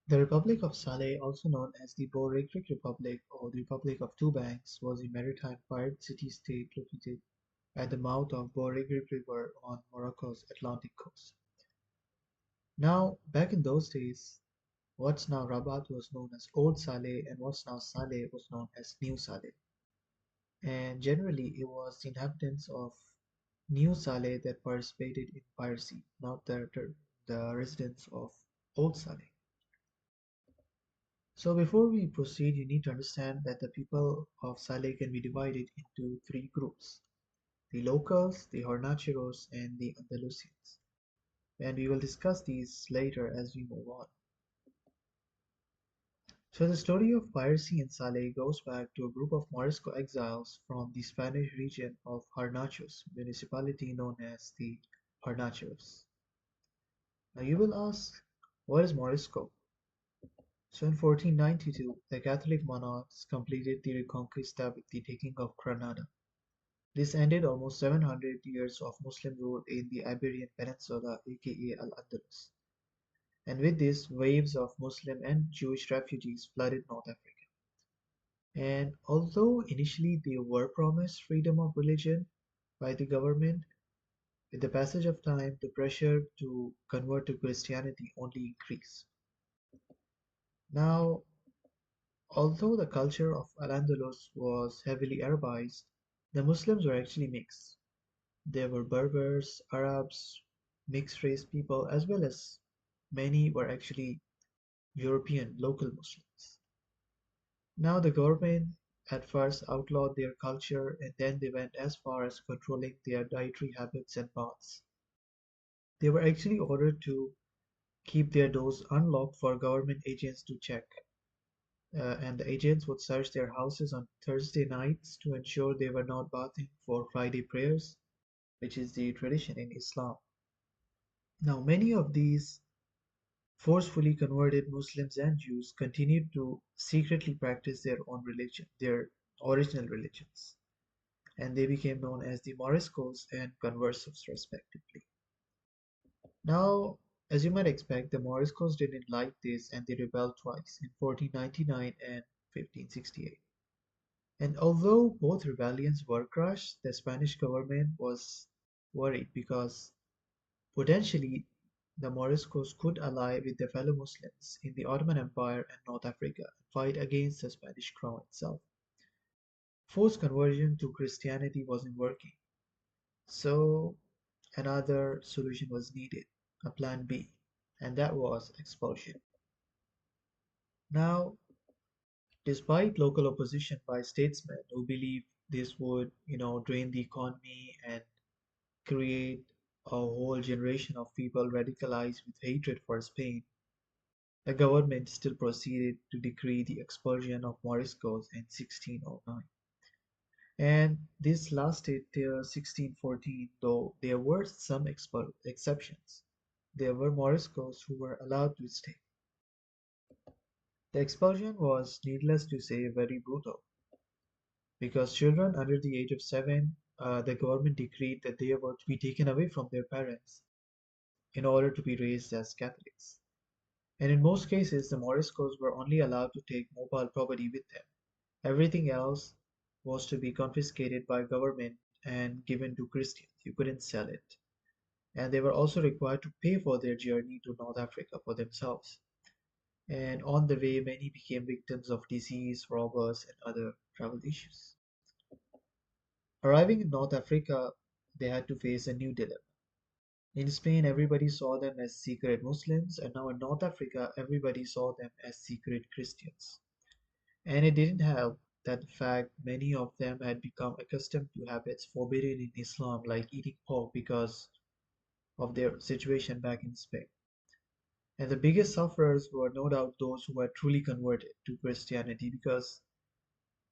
The Republic of Salé, also known as the Barbary Republic or the Republic of Two Banks, was a maritime pirate city-state located at the mouth of Barbary River on Morocco's Atlantic coast. Now, back in those days, what's now Rabat was known as Old Salé and what's now Salé was known as New Salé. And generally, it was the inhabitants of New Salé that participated in piracy, not the residents of Old Salé. So before we proceed, you need to understand that the people of Saleh can be divided into three groups: the locals, the Hornacheros, and the Andalusians. And we will discuss these later as we move on. So the story of piracy in Saleh goes back to a group of Morisco exiles from the Spanish region of Hornachos, municipality known as the Hornacheros. Now you will ask, what is Morisco? So in 1492, the Catholic monarchs completed the Reconquista with the taking of Granada. This ended almost 700 years of Muslim rule in the Iberian Peninsula, aka Al-Andalus. And with this, waves of Muslim and Jewish refugees flooded North Africa. And although initially they were promised freedom of religion by the government, with the passage of time, the pressure to convert to Christianity only increased. Now, although the culture of Al-Andalus was heavily Arabized, the Muslims were actually mixed. There were Berbers, Arabs, mixed race people, as well as many were actually European local Muslims. Now the government at first outlawed their culture and then they went as far as controlling their dietary habits and baths. They were actually ordered to keep their doors unlocked for government agents to check. And the agents would search their houses on Thursday nights to ensure they were not bathing for Friday prayers, which is the tradition in Islam. Now, many of these forcefully converted Muslims and Jews continued to secretly practice their own religion, their original religions, and they became known as the Moriscos and Conversos, respectively. Now, as you might expect, the Moriscos didn't like this and they rebelled twice in 1499 and 1568. And although both rebellions were crushed, the Spanish government was worried because potentially the Moriscos could ally with their fellow Muslims in the Ottoman Empire and North Africa and fight against the Spanish crown itself. Forced conversion to Christianity wasn't working, so another solution was needed, a plan B, and that was expulsion. Now, despite local opposition by statesmen who believed this would, drain the economy and create a whole generation of people radicalized with hatred for Spain, the government still proceeded to decree the expulsion of Moriscos in 1609. And this lasted till 1614, though there were some exceptions. There were Moriscos who were allowed to stay. The expulsion was, needless to say, very brutal because children under the age of 7, the government decreed that they were to be taken away from their parents in order to be raised as Catholics. And in most cases, the Moriscos were only allowed to take mobile property with them. Everything else was to be confiscated by government and given to Christians. You couldn't sell it. And they were also required to pay for their journey to North Africa for themselves. And on the way, many became victims of disease, robbers, and other travel issues. Arriving in North Africa, they had to face a new dilemma. In Spain, everybody saw them as secret Muslims, and now in North Africa, everybody saw them as secret Christians. And it didn't help that the fact many of them had become accustomed to habits forbidden in Islam, like eating pork, because of their situation back in Spain. And the biggest sufferers were no doubt those who had truly converted to Christianity because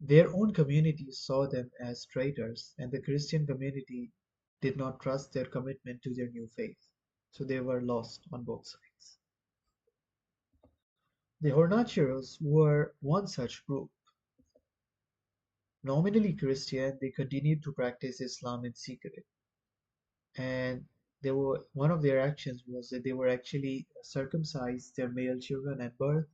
their own communities saw them as traitors, and the Christian community did not trust their commitment to their new faith. So they were lost on both sides. The Hornacheros were one such group. Nominally Christian, they continued to practice Islam in secret. And they were one of their actions was that they were actually circumcised their male children at birth.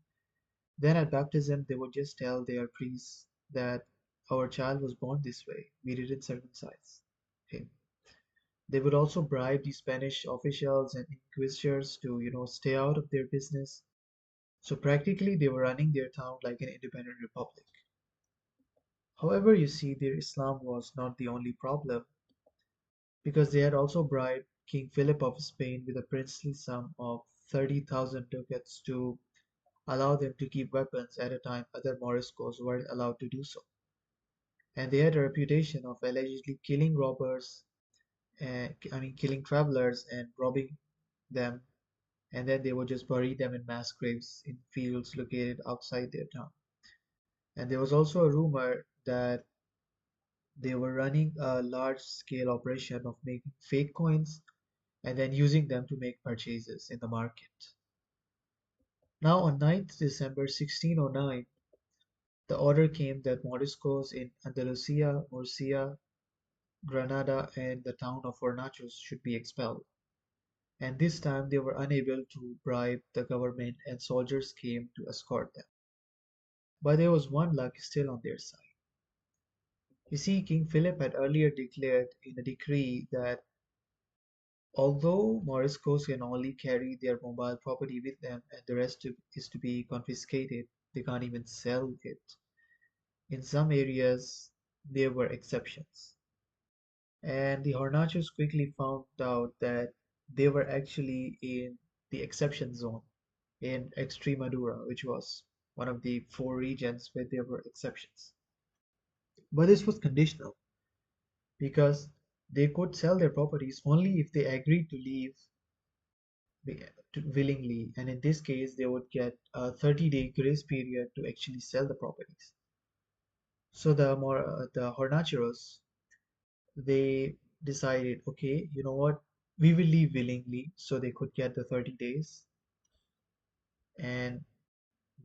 Then at baptism, they would just tell their priests that our child was born this way. We didn't circumcise him. They would also bribe the Spanish officials and inquisitors to, stay out of their business. So practically, they were running their town like an independent republic. However, you see, their Islam was not the only problem, because they had also bribed King Philip of Spain with a princely sum of 30,000 ducats to allow them to keep weapons at a time other Moriscos weren't allowed to do so. And they had a reputation of allegedly killing robbers, killing travelers and robbing them, and then they would just bury them in mass graves in fields located outside their town. And there was also a rumor that they were running a large scale operation of making fake coins and then using them to make purchases in the market. Now, on 9th December 1609, the order came that Moriscos in Andalusia, Murcia, Granada, and the town of Hornachos should be expelled. And this time they were unable to bribe the government, and soldiers came to escort them. But there was one luck still on their side. You see, King Philip had earlier declared in a decree that although Moriscos can only carry their mobile property with them and the rest is to be confiscated, they can't even sell it. In some areas, there were exceptions. And the Hornachos quickly found out that they were actually in the exception zone in Extremadura, which was one of the four regions where there were exceptions. But this was conditional because they could sell their properties only if they agreed to leave willingly, and in this case, they would get a 30-day grace period to actually sell the properties. So the Hornacheros, they decided, okay, you know what, we will leave willingly, so they could get the 30 days, and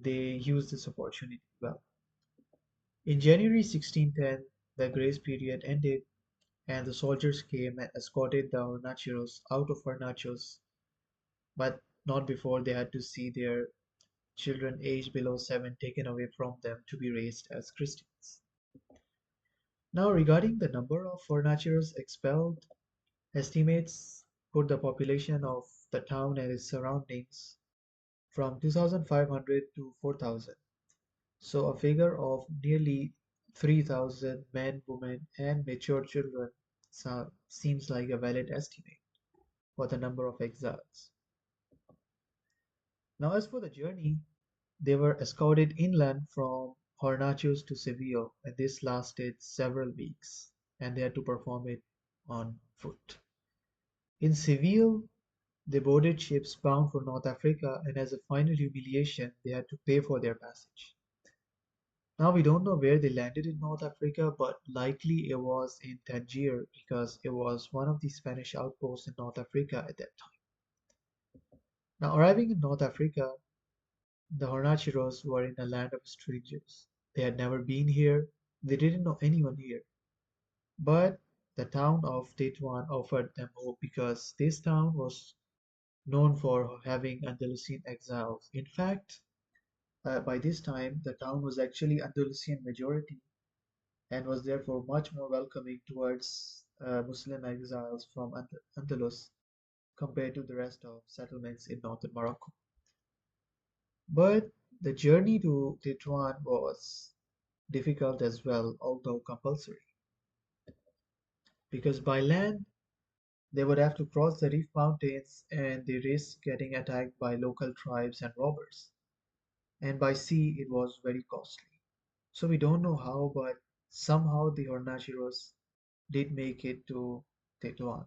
they used this opportunity well. In January 1610, the grace period ended, and the soldiers came and escorted the Hornacheros out of Hornachos, but not before they had to see their children aged below 7 taken away from them to be raised as Christians. Now, regarding the number of Hornacheros expelled, estimates put the population of the town and its surroundings from 2,500 to 4,000. So, a figure of nearly 3,000 men, women, and mature children seems like a valid estimate for the number of exiles. Now, as for the journey, they were escorted inland from Hornachos to Seville, and this lasted several weeks, and they had to perform it on foot. In Seville, they boarded ships bound for North Africa, and as a final humiliation, they had to pay for their passage. Now, we don't know where they landed in North Africa, but likely it was in Tangier because it was one of the Spanish outposts in North Africa at that time. Now, arriving in North Africa, the Hornachiros were in a land of strangers. They had never been here, they didn't know anyone here. But the town of Tetuan offered them hope because this town was known for having Andalusian exiles. In fact, by this time, the town was actually Andalusian majority and was therefore much more welcoming towards Muslim exiles from Andalus compared to the rest of settlements in northern Morocco. But the journey to Tetuan was difficult as well, although compulsory, because by land they would have to cross the Rif Mountains and they risk getting attacked by local tribes and robbers. And by sea it was very costly. So we don't know how, but somehow the Hornachiros did make it to Tetuan.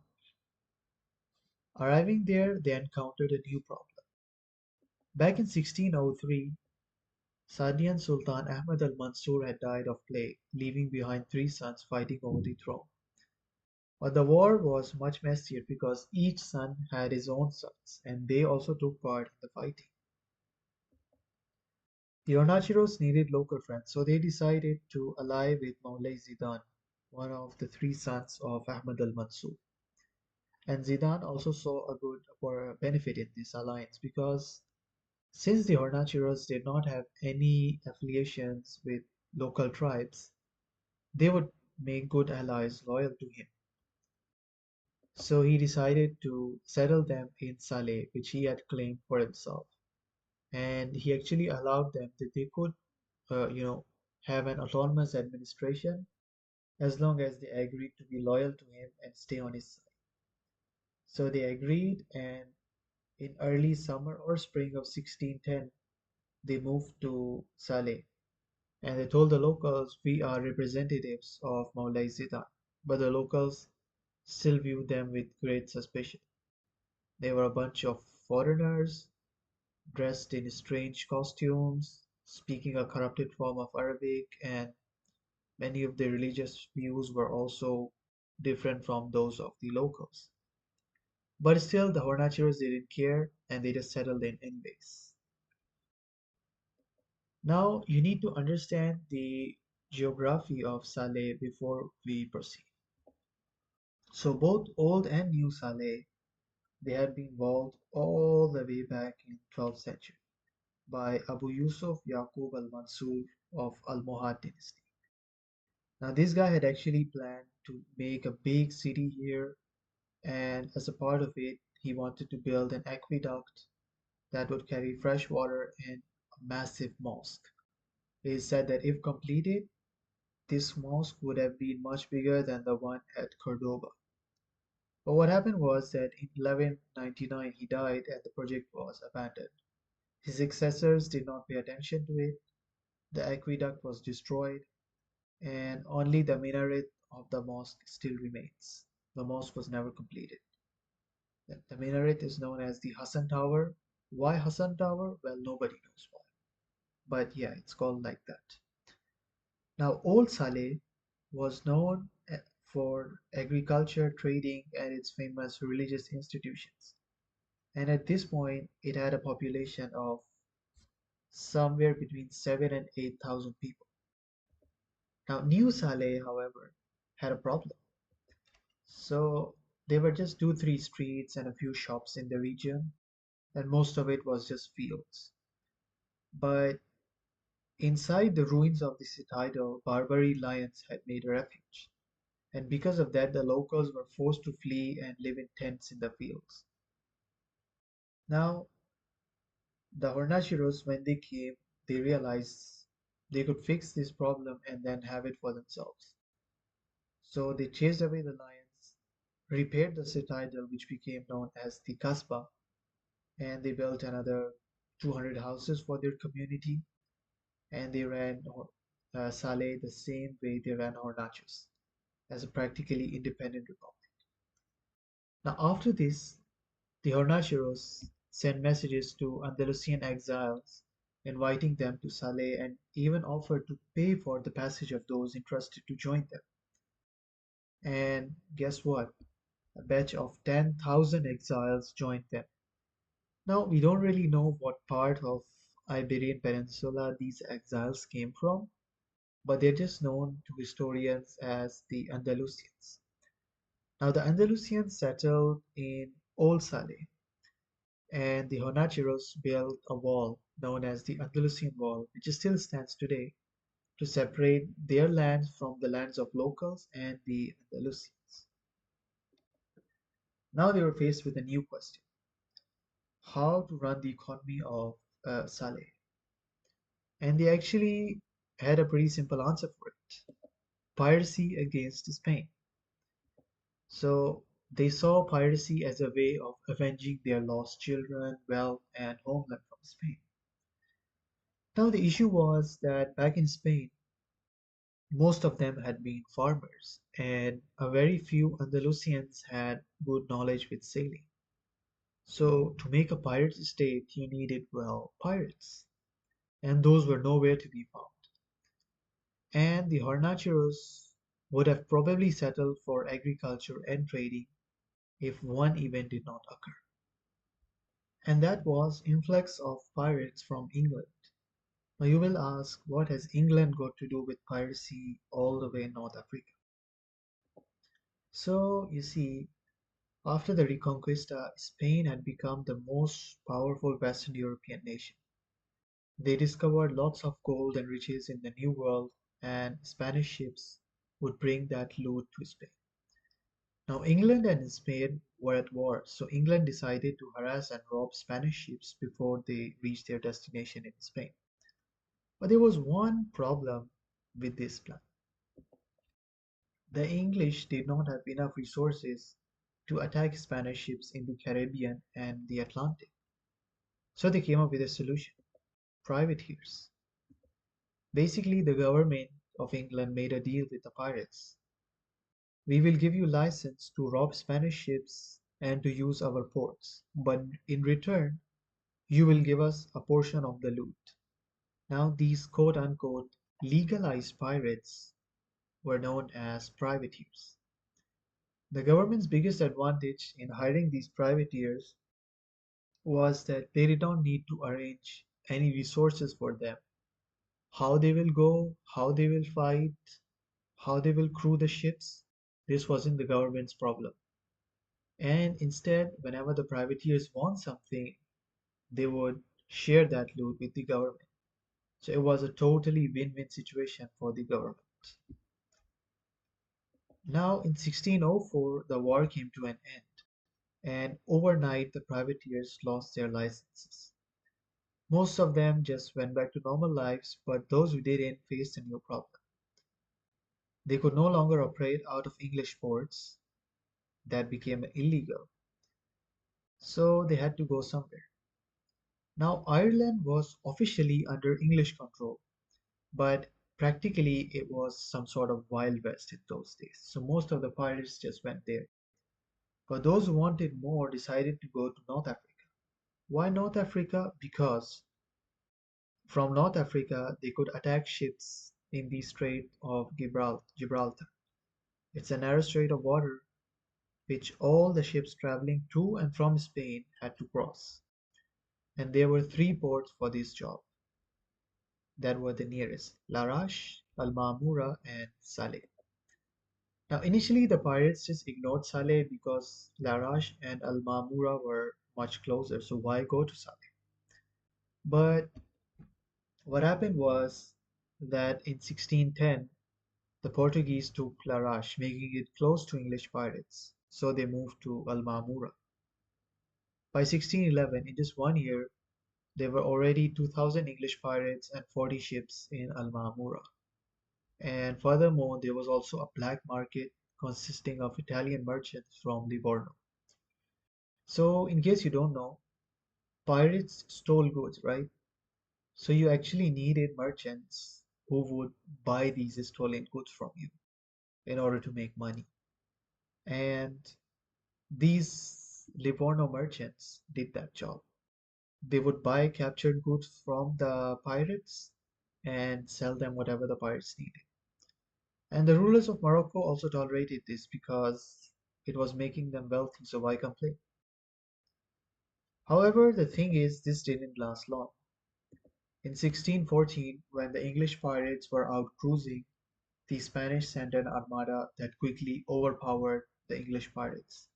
Arriving there, they encountered a new problem. Back in 1603, Sadian Sultan Ahmad al-Mansur had died of plague, leaving behind three sons fighting over the throne. But the war was much messier because each son had his own sons, and they also took part in the fighting. The Onachiros needed local friends, so they decided to ally with Maulay Zidan, one of the three sons of Ahmad al-Mansur. And Zidane also saw a good or benefit in this alliance because since the Hornachiros did not have any affiliations with local tribes, they would make good allies loyal to him. So he decided to settle them in Salé, which he had claimed for himself. And he actually allowed them that they could, you know, have an autonomous administration as long as they agreed to be loyal to him and stay on his side. So they agreed, and in early summer or spring of 1610, they moved to Saleh, and they told the locals, "We are representatives of Maulay Zidane." But the locals still viewed them with great suspicion. They were a bunch of foreigners, dressed in strange costumes, speaking a corrupted form of Arabic, and many of their religious views were also different from those of the locals. But still, the Hornachiros didn't care and they just settled in anyways. Now, you need to understand the geography of Saleh before we proceed. So, both Old and New Saleh, they had been walled all the way back in 12th century by Abu Yusuf Yaqub al-Mansur of Almohad dynasty. Now, this guy had actually planned to make a big city here, and as a part of it, he wanted to build an aqueduct that would carry fresh water and a massive mosque. It is said that if completed, this mosque would have been much bigger than the one at Cordoba. But what happened was that in 1199 he died and the project was abandoned. His successors did not pay attention to it, the aqueduct was destroyed, and only the minaret of the mosque still remains. The mosque was never completed. The minaret is known as the Hassan Tower. Why Hassan Tower? Well, nobody knows why. But yeah, it's called like that. Now, Old Saleh was known for agriculture, trading, and its famous religious institutions. And at this point, it had a population of somewhere between 7 and 8,000 people. Now, New Saleh, however, had a problem. So there were just two, three streets and a few shops in the region, and most of it was just fields. But inside the ruins of the citadel, Barbary lions had made a refuge. And because of that, the locals were forced to flee and live in tents in the fields. Now, the Hornachiros, when they came, they realized they could fix this problem and then have it for themselves. So they chased away the lions, repaired the citadel, which became known as the Kasbah, and they built another 200 houses for their community, and they ran Saleh the same way they ran Hornachos, as a practically independent republic. Now, after this, the Hornachiros sent messages to Andalusian exiles, inviting them to Saleh and even offered to pay for the passage of those interested to join them. And guess what? A batch of 10,000 exiles joined them. Now, we don't really know what part of Iberian Peninsula these exiles came from, but they're just known to historians as the Andalusians. Now, the Andalusians settled in Old Saleh, and the Honachiros built a wall known as the Andalusian Wall, which still stands today, to separate their lands from the lands of locals and the Andalusians. Now they were faced with a new question: how to run the economy of Saleh? And they actually had a pretty simple answer for it: piracy against Spain. So they saw piracy as a way of avenging their lost children, wealth, and homeland from Spain. Now, the issue was that back in Spain, most of them had been farmers, and a very few Andalusians had good knowledge with sailing. So, to make a pirate state, you needed, well, pirates, and those were nowhere to be found. And the Hornacheros would have probably settled for agriculture and trading if one event did not occur. And that was influx of pirates from England. Now you will ask, what has England got to do with piracy all the way in North Africa? So you see, After the Reconquista, Spain had become the most powerful Western European nation. They discovered lots of gold and riches in the New World, and Spanish ships would bring that loot to Spain. Now, England and Spain were at war, so England decided to harass and rob Spanish ships before they reached their destination in Spain. But there was one problem with this plan. The English did not have enough resources to attack Spanish ships in the Caribbean and the Atlantic. So they came up with a solution: privateers. Basically, the government of England made a deal with the pirates. We will give you license to rob Spanish ships and to use our ports, but in return, you will give us a portion of the loot. Now, these quote unquote legalized pirates were known as privateers. The government's biggest advantage in hiring these privateers was that they did not need to arrange any resources for them. How they will go, how they will fight, how they will crew the ships, this wasn't the government's problem. And instead, whenever the privateers want something, they would share that loot with the government. So it was a totally win-win situation for the government. Now, in 1604, the war came to an end, and overnight the privateers lost their licenses. Most of them just went back to normal lives, but those who didn't faced a new problem. They could no longer operate out of English ports that became illegal, so they had to go somewhere. Now, Ireland was officially under English control, but practically it was some sort of Wild West in those days. So most of the pirates just went there. But those who wanted more decided to go to North Africa. Why North Africa? Because from North Africa they could attack ships in the Strait of Gibraltar. It's a narrow strait of water which all the ships traveling to and from Spain had to cross. And there were three ports for this job that were the nearest: Larache, Al-Ma'mura, and Salé. Now, initially, the pirates just ignored Saleh because Larache and Al Mamura were much closer, so why go to Saleh? But what happened was that in 1610, the Portuguese took Larache, making it close to English pirates, so they moved to Al Mamura. By 1611, in just 1 year, there were already 2,000 English pirates and 40 ships in Al Mamura. And furthermore, there was also a black market consisting of Italian merchants from Livorno. So, in case you don't know, pirates stole goods, right? So, you actually needed merchants who would buy these stolen goods from you in order to make money. And these Livorno merchants did that job. They would buy captured goods from the pirates and sell them whatever the pirates needed. And the rulers of Morocco also tolerated this because it was making them wealthy, so why complain? However, the thing is, this didn't last long. In 1614, when the English pirates were out cruising, the Spanish sent an armada that quickly overpowered the English pirates.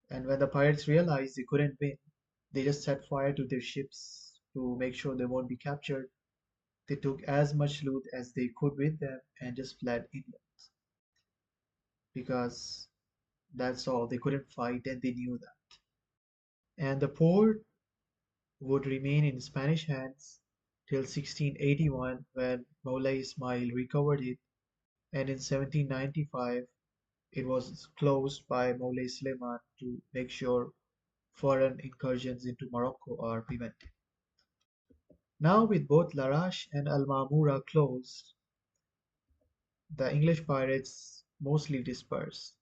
And when the pirates realized they couldn't win, they just set fire to their ships to make sure they won't be captured. They took as much loot as they could with them and just fled inland because that's all. They couldn't fight and they knew that. And the port would remain in Spanish hands till 1681 when Moulay Ismail recovered it, and in 1795 it was closed by Moulay Suleiman to make sure foreign incursions into Morocco are prevented. Now, with both Larache and Al Mamura closed, the English pirates mostly dispersed.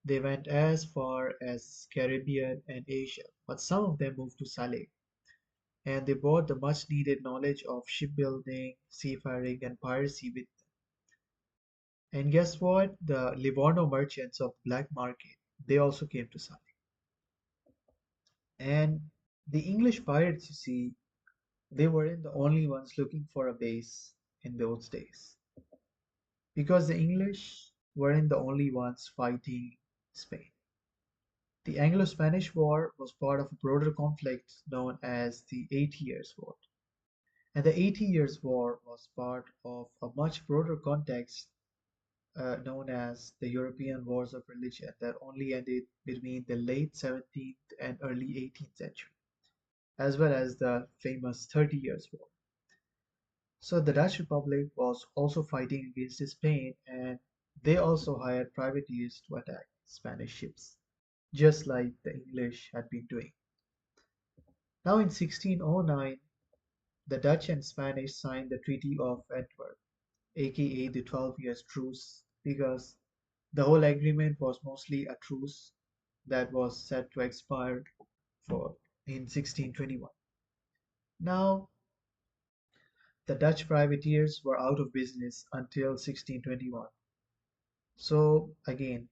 They went as far as Caribbean and Asia, but some of them moved to Salé, and they brought the much needed knowledge of shipbuilding, seafaring, and piracy with them. And guess what? The Livorno merchants of black market, they also came to Salé. And the English pirates, you see, they weren't the only ones looking for a base in those days. Because the English weren't the only ones fighting Spain. The Anglo-Spanish War was part of a broader conflict known as the 80 Years' War. And the 80 Years' War was part of a much broader context known as the European Wars of Religion that only ended between the late 17th and early 18th century, as well as the famous 30 Years' War. So the Dutch Republic was also fighting against Spain, and they also hired privateers to attack Spanish ships, just like the English had been doing. Now in 1609, the Dutch and Spanish signed the Treaty of Antwerp, aka the 12 Years Truce, because the whole agreement was mostly a truce that was set to expire for in 1621. Now, the Dutch privateers were out of business until 1621. So again,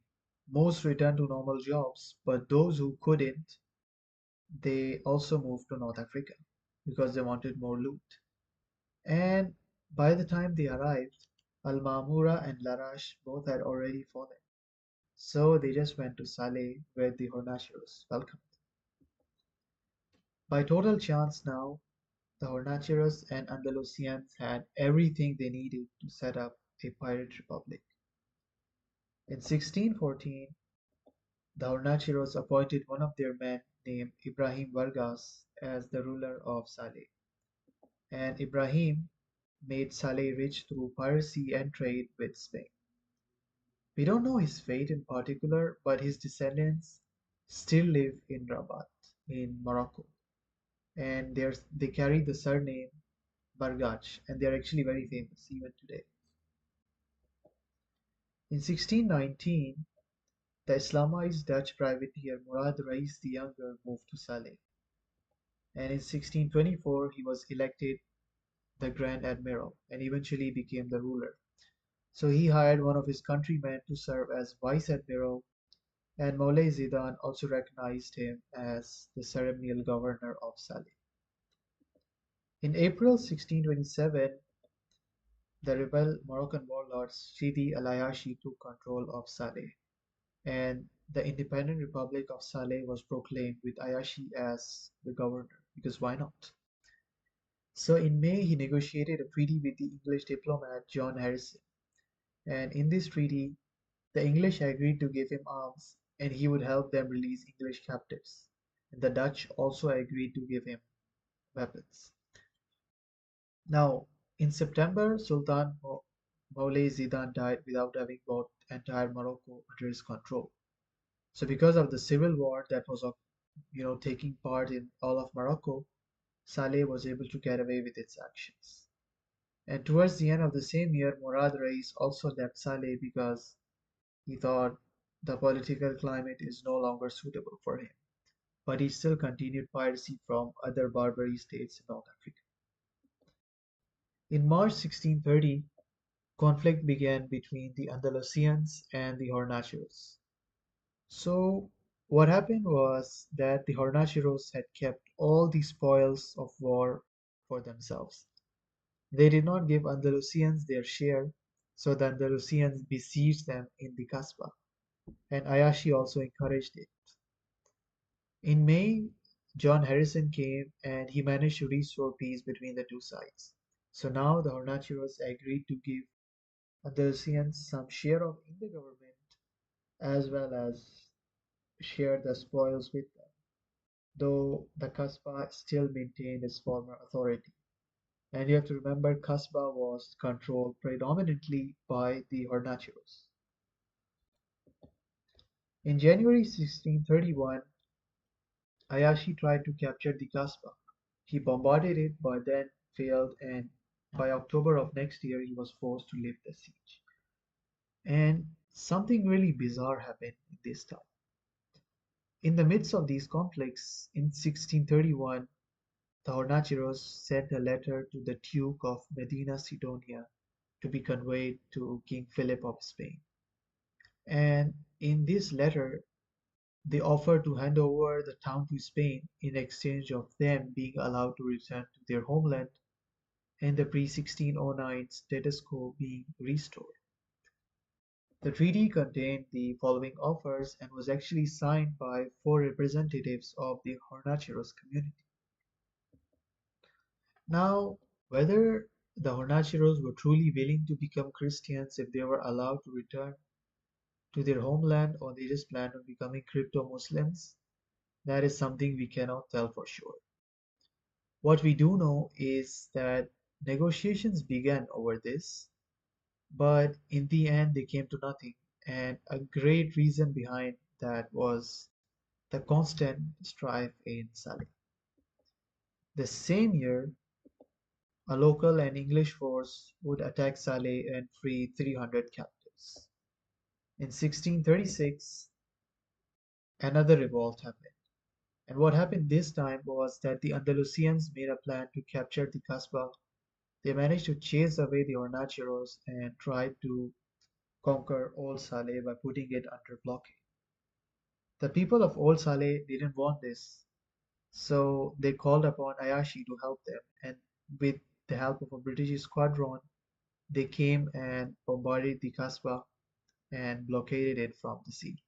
most returned to normal jobs, but those who couldn't, they also moved to North Africa because they wanted more loot. And by the time they arrived, Al Mamura and Larache both had already fallen. So they just went to Salé where the Hornacios welcomed. By total chance now, the Hornacios and Andalusians had everything they needed to set up a pirate republic. In 1614, the Hornacios appointed one of their men named Ibrahim Vargas as the ruler of Salé. And Ibrahim made Salé rich through piracy and trade with Spain. We don't know his fate in particular, but his descendants still live in Rabat, in Morocco. And they carry the surname Bargach, and they are actually very famous even today. In 1619, the Islamized Dutch privateer Murad Rais the Younger moved to Saleh, and in 1624 he was elected the Grand Admiral and eventually became the ruler. So he hired one of his countrymen to serve as Vice Admiral, and Moulay Zidane also recognized him as the ceremonial governor of Saleh. In April 1627, the rebel Moroccan warlord Sidi Al-Ayashi took control of Saleh, and the independent Republic of Saleh was proclaimed with Ayashi as the governor, because why not? So in May, he negotiated a treaty with the English diplomat John Harrison, and in this treaty, the English agreed to give him arms, and he would help them release English captives. And the Dutch also agreed to give him weapons. Now, in September, Sultan Moulay Zidane died without having brought entire Morocco under his control. So because of the civil war that was taking part in all of Morocco, Saleh was able to get away with its actions. And towards the end of the same year, Murad Reis also left Saleh because he thought the political climate is no longer suitable for him. But he still continued piracy from other Barbary states in North Africa. In March 1630, conflict began between the Andalusians and the Hornacios. So what happened was that the Hornacios had kept all the spoils of war for themselves. They did not give Andalusians their share, so the Andalusians besieged them in the Kasbah, and Ayashi also encouraged it. In May, John Harrison came and he managed to restore peace between the two sides. So now the Hornacios agreed to give Andalusians some share of in the government as well as share the spoils with them, though the Kasbah still maintained its former authority. And you have to remember, Kasbah was controlled predominantly by the Hornacios. In January 1631, Ayashi tried to capture the Kasbah. He bombarded it but then failed, and by October of next year he was forced to lift the siege. And something really bizarre happened in this time. In the midst of these conflicts, in 1631, the Hornacios sent a letter to the Duke of Medina Sidonia to be conveyed to King Philip of Spain. And in this letter, they offered to hand over the town to Spain in exchange of them being allowed to return to their homeland and the pre-1609 status quo being restored. The treaty contained the following offers and was actually signed by four representatives of the Hornachiros community. Now, whether the Hornachiros were truly willing to become Christians if they were allowed to return to their homeland or they just planned on becoming crypto Muslims, that is something we cannot tell for sure. What we do know is that negotiations began over this, but in the end they came to nothing. And a great reason behind that was the constant strife in Salé. The same year, a local and English force would attack Salé and free 300 captives. In 1636, another revolt happened. And what happened this time was that the Andalusians made a plan to capture the Kasbah. They managed to chase away the Hornachiros and tried to conquer Old Saleh by putting it under blockade. The people of Old Saleh didn't want this, so they called upon Ayashi to help them, and with the help of a British squadron, they came and bombarded the Kasbah and blockaded it from the sea.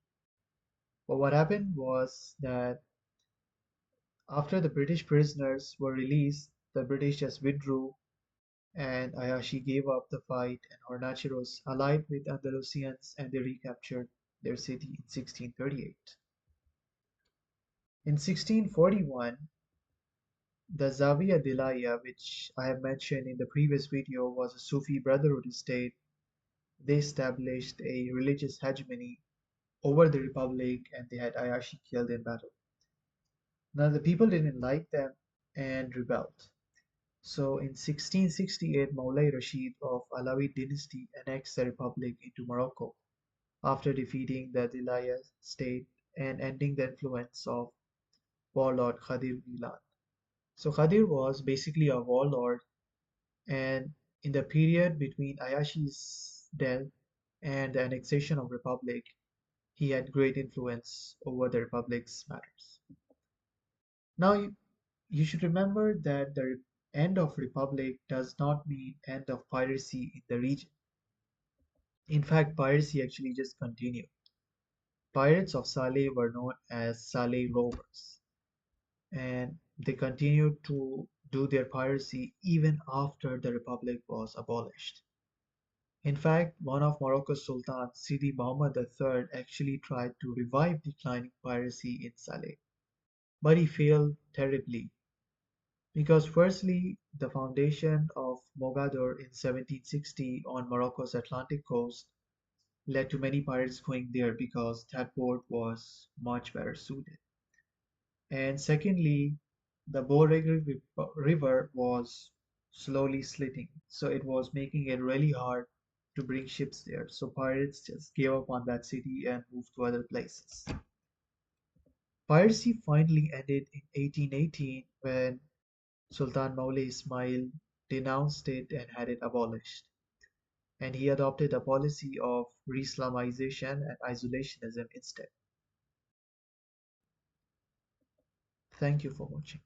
But what happened was that after the British prisoners were released, the British just withdrew and Ayashi gave up the fight, and Hornachiros allied with Andalusians and they recaptured their city in 1638. In 1641, the Zawiya Dilaya, which I have mentioned in the previous video, was a Sufi brotherhood state. They established a religious hegemony over the republic and they had Ayashi killed in battle. Now the people didn't like them and rebelled. So in 1668, Moulay Rashid of Alawid dynasty annexed the republic into Morocco after defeating the Dilaya state and ending the influence of warlord Khadir Gilan. So Khadir was basically a warlord, and in the period between Ayashi's death and the annexation of republic, he had great influence over the republic's matters. Now you should remember that the end of republic does not mean end of piracy in the region. In fact, piracy actually just continued. Pirates of Saleh were known as Saleh rovers, and they continued to do their piracy even after the republic was abolished. In fact, one of Morocco's sultans, Sidi Muhammad III, actually tried to revive declining piracy in Saleh, but he failed terribly because firstly, the foundation of Mogador in 1760 on Morocco's Atlantic coast led to many pirates going there because that port was much better suited. And secondly, the Borrego River was slowly slitting, so it was making it really hard to bring ships there. So pirates just gave up on that city and moved to other places. Piracy finally ended in 1818 when Sultan Maulay Ismail denounced it and had it abolished. And he adopted a policy of re-Islamization and isolationism instead. Thank you for watching.